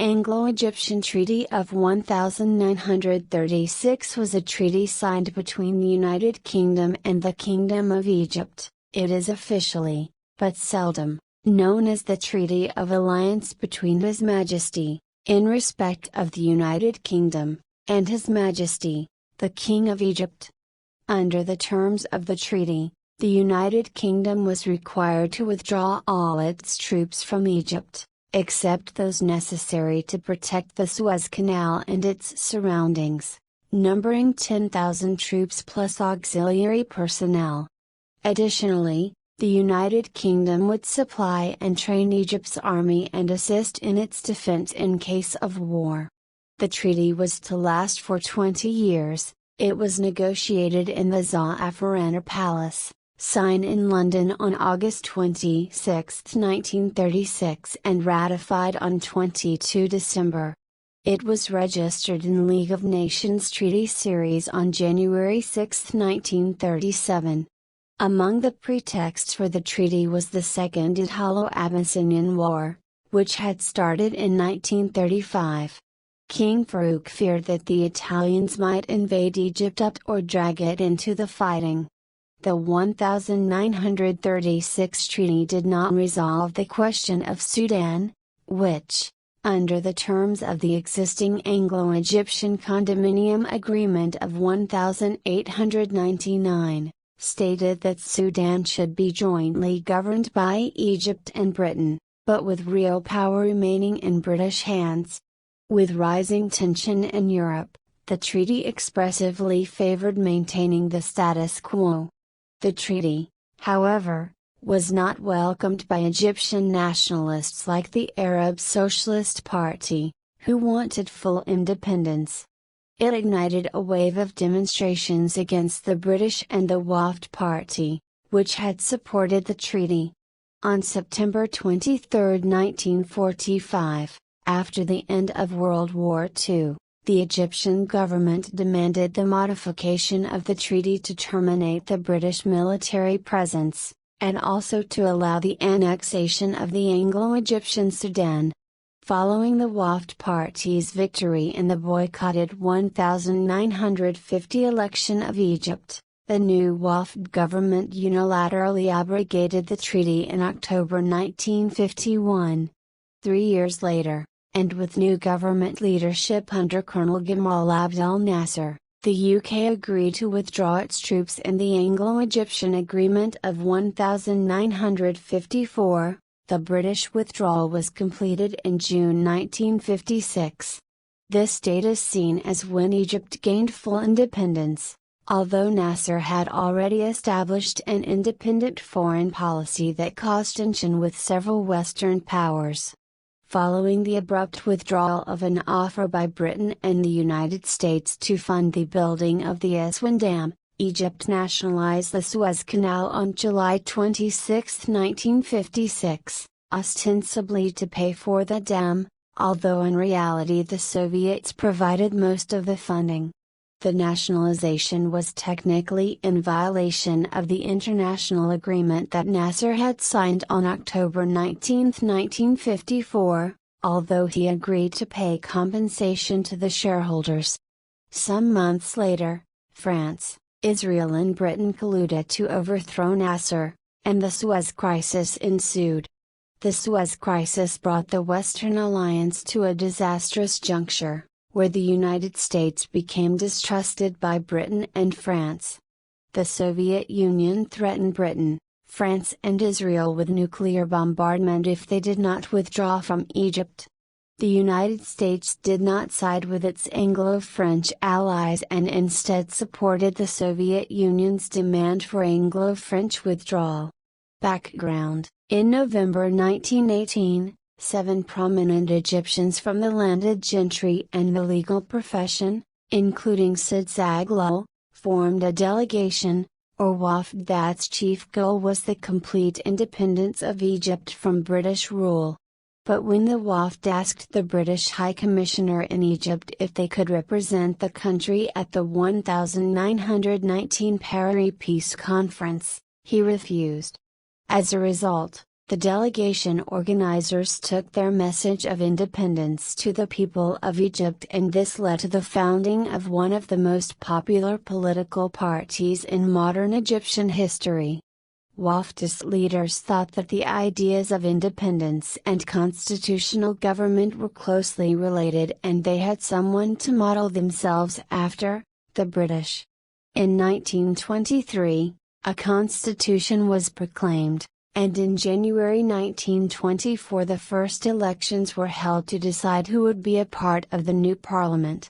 Anglo Egyptian Treaty of 1936 was a treaty signed between the United Kingdom and the Kingdom of Egypt. It is officially, but seldom, known as the Treaty of Alliance between His Majesty, in respect of the United Kingdom, and His Majesty, the King of Egypt. Under the terms of the treaty, the United Kingdom was required to withdraw all its troops from Egypt, except those necessary to protect the Suez Canal and its surroundings, numbering 10,000 troops plus auxiliary personnel. Additionally, the United Kingdom would supply and train Egypt's army and assist in its defense in case of war. The treaty was to last for 20 years. It was negotiated in the Za'afarana Palace, signed in London on August 26, 1936 and ratified on 22 December. It was registered in League of Nations Treaty Series on January 6, 1937. Among the pretexts for the treaty was the Second Italo-Abyssinian War, which had started in 1935. King Farouk feared that the Italians might invade Egypt or drag it into the fighting. The 1936 treaty did not resolve the question of Sudan, which, under the terms of the existing Anglo-Egyptian Condominium Agreement of 1899, stated that Sudan should be jointly governed by Egypt and Britain, but with real power remaining in British hands. With rising tension in Europe, the treaty expressively favored maintaining the status quo. The treaty, however, was not welcomed by Egyptian nationalists like the Arab Socialist Party, who wanted full independence. It ignited a wave of demonstrations against the British and the Wafd Party, which had supported the treaty. On September 23, 1945, after the end of World War II, the Egyptian government demanded the modification of the treaty to terminate the British military presence, and also to allow the annexation of the Anglo-Egyptian Sudan. Following the Wafd Party's victory in the boycotted 1950 election of Egypt, the new Wafd government unilaterally abrogated the treaty in October 1951. 3 years later, and with new government leadership under Colonel Gamal Abdel Nasser, the UK agreed to withdraw its troops in the Anglo-Egyptian Agreement of 1954. The British withdrawal was completed in June 1956. This date is seen as when Egypt gained full independence, although Nasser had already established an independent foreign policy that caused tension with several Western powers. Following the abrupt withdrawal of an offer by Britain and the United States to fund the building of the Aswan Dam, Egypt nationalized the Suez Canal on July 26, 1956, ostensibly to pay for the dam, although in reality the Soviets provided most of the funding. The nationalization was technically in violation of the international agreement that Nasser had signed on October 19, 1954, although he agreed to pay compensation to the shareholders. Some months later, France, Israel and Britain colluded to overthrow Nasser, and the Suez Crisis ensued. The Suez Crisis brought the Western Alliance to a disastrous juncture, where the United States became distrusted by Britain and France. The Soviet Union threatened Britain, France and Israel with nuclear bombardment if they did not withdraw from Egypt. The United States did not side with its Anglo-French allies and instead supported the Soviet Union's demand for Anglo-French withdrawal. Background: in November 1918, 7 prominent Egyptians from the landed gentry and the legal profession, including Sid Zaghloul, formed a delegation, or Wafd that's chief goal was the complete independence of Egypt from British rule. But when the Wafd asked the British High Commissioner in Egypt if they could represent the country at the 1919 Paris Peace Conference, he refused. As a result, The delegation organizers took their message of independence to the people of Egypt, and this led to the founding of one of the most popular political parties in modern Egyptian history. Waftist leaders thought that the ideas of independence and constitutional government were closely related, and they had someone to model themselves after: the British. In 1923, a constitution was proclaimed, and in January 1924 the first elections were held to decide who would be a part of the new parliament.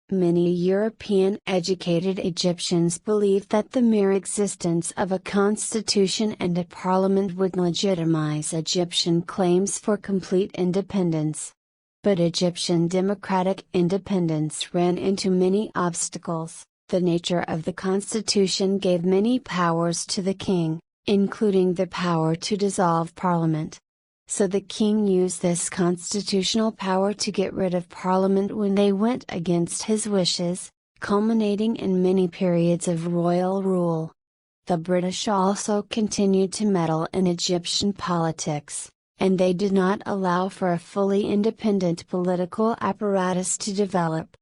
Many European educated Egyptians believed that the mere existence of a constitution and a parliament would legitimize Egyptian claims for complete independence. But Egyptian democratic independence ran into many obstacles. The nature of the constitution gave many powers to the king, including the power to dissolve parliament. So the king used this constitutional power to get rid of parliament when they went against his wishes, culminating in many periods of royal rule. The British also continued to meddle in Egyptian politics, and they did not allow for a fully independent political apparatus to develop.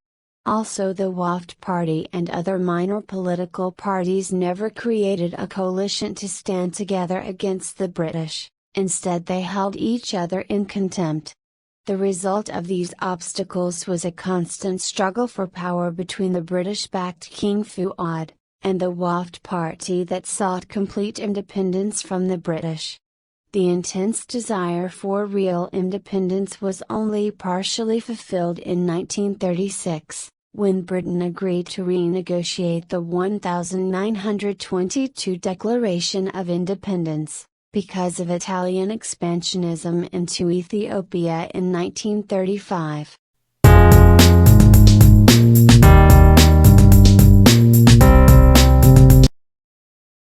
Also, the Waft Party and other minor political parties never created a coalition to stand together against the British, instead they held each other in contempt. The result of these obstacles was a constant struggle for power between the British-backed King Fuad, and the Waft Party that sought complete independence from the British. The intense desire for real independence was only partially fulfilled in 1936. When Britain agreed to renegotiate the 1922 Declaration of Independence, because of Italian expansionism into Ethiopia in 1935.